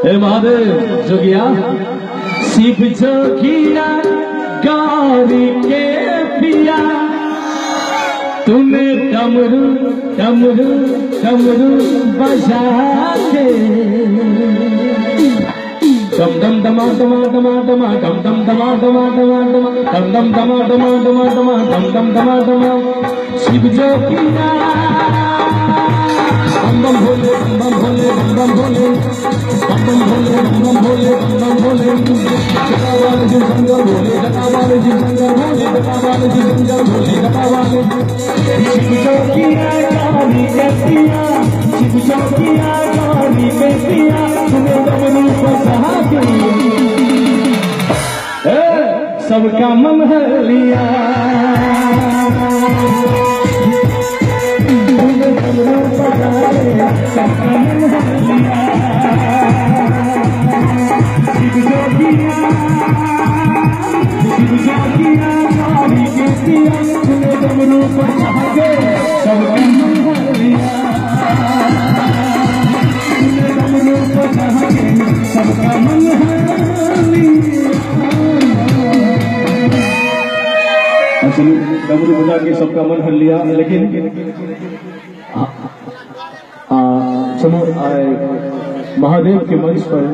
हे महादेव जोगिया शिव जोगिया गौरी के पिया तुम्हें डमरू डमरू डमरू बजा के डम डम दमा दमा दमा दमा डम डम दमा दमा दमा दमा डम डम दमा दमा दमा दमा डम डम दमा दमा शिव जोगिया बम बम भोले बम भोले बम भोले बम भोले बम भोले बम भोले जटावाले जी शंकर भोले जटावाले जी शंकर भोले जटावाले जी शंकर भोले जटावाले शिव जोगिया गानी के पिया शिव जोगिया गानी के पिया तुम्हें डमरू बजा के सबका मन है लिया डमरू बजा के सबका मन हर लिया। लेकिन चलो महादेव के मंच पर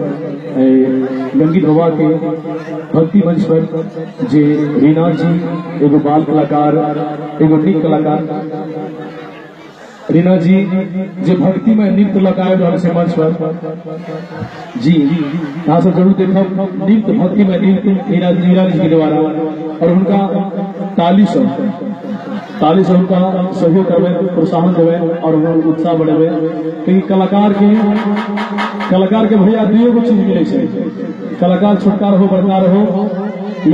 गंगी बाबा के भक्ति मंच पर जे रीना जी एगो बाल कलाकार एगो नृत्य कलाकार रीना जी जे भक्ति में नृत्य लगाए रहे से मंच पर जी यहाँ से जरूर देखो नृत्य भक्ति में नृत्य रीना जी के द्वारा और उनका ताली से उनका सहयोग करवे प्रोत्साहन देवे और उत्साह बढ़ेवे क्योंकि कलाकार के भैया दुए गो चीज मिले छे कलाकार छोटका रहो बड़का रहो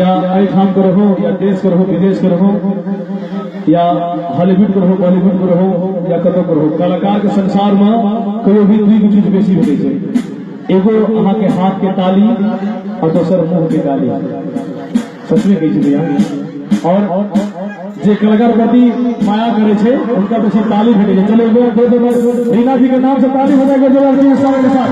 या एठाम के रहो या देश के रहो विदेश के रहो या हॉलीवुड के रहो बॉलीवुड के रहो या कतौ के रहो कलाकार के संसार में कोई भी दुई चीज बेसी मिले छे एगो अहाँ के हाथ के ताली और दोसर मुंह के ताली सच में कही भैया और जे कलाकार प्रति माया करे छे उनका तो सब ताली भेटे छे। चलो दो रीना जी के नाम से ताली हो जाएगा जबरदस्ती के साथ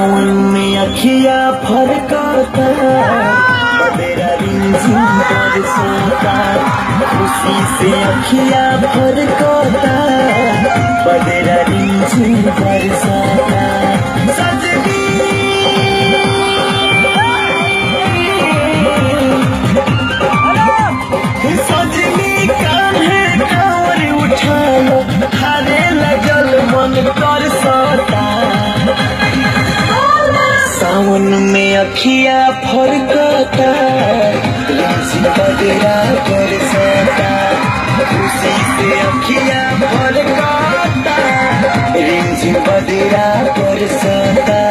अखिया फरकाता बदेरा रिंझिन बरसाता खुशी से अखिया फरकाता बदेरा रिंझिन बरसाता सजनी सजनी कान्हे कांवर उठालो हारे लगल मन तरसता सावन में अखिया फरकता बदेरा बरसाता खुशी से अखिया फरकता रिंझिन बदेरा बरसाता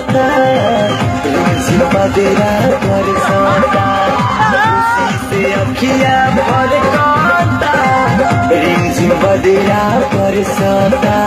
फरकता रिमझिम बदरा बरसता खुशी से अखिया फरकता रिमझिम बदरा बरसता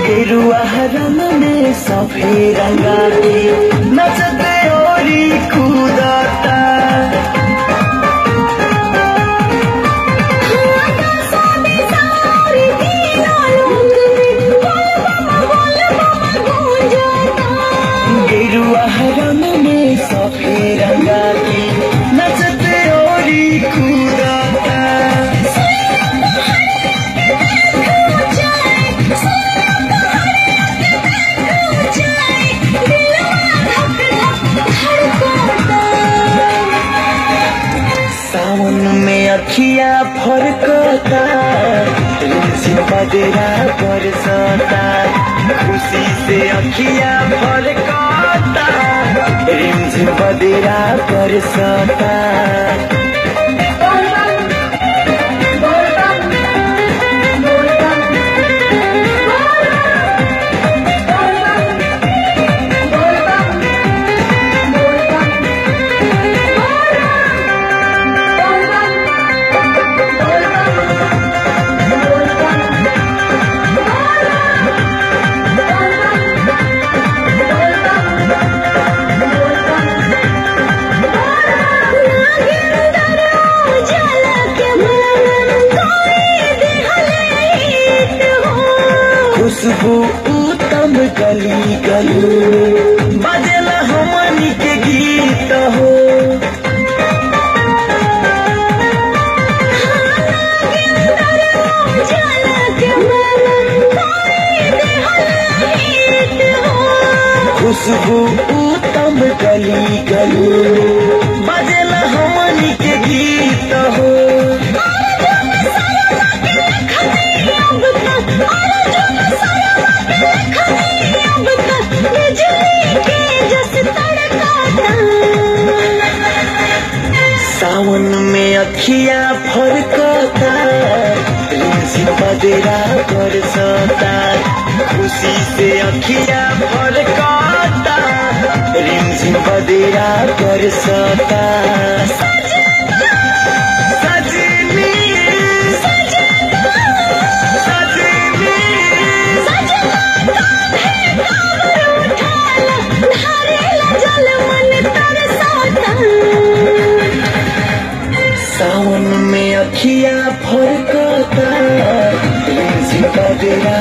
गेरुआ रंग में सफेद रंगा के नचते ओरी कूदता गेरुआ रंग में सफेद रंगा के नचते ओरी कूदता सावन में अखिया फरकता रिमझिम बदरा बरसता खुशी से अखिया फरकता रिमझिम बदरा बरसता खुशबू उत्तम गली गलू बजेला हमनी के गीत हो खुशबू उत्तम गली गलू बजेला हमनी के गीत हो सावन में अखिया फरकता रिमझिम बदरा बरसता खुशी से अखिया फरकता रिमझिम बदरा बरसता सावन में अखिया फरकता रिमझिम बदरा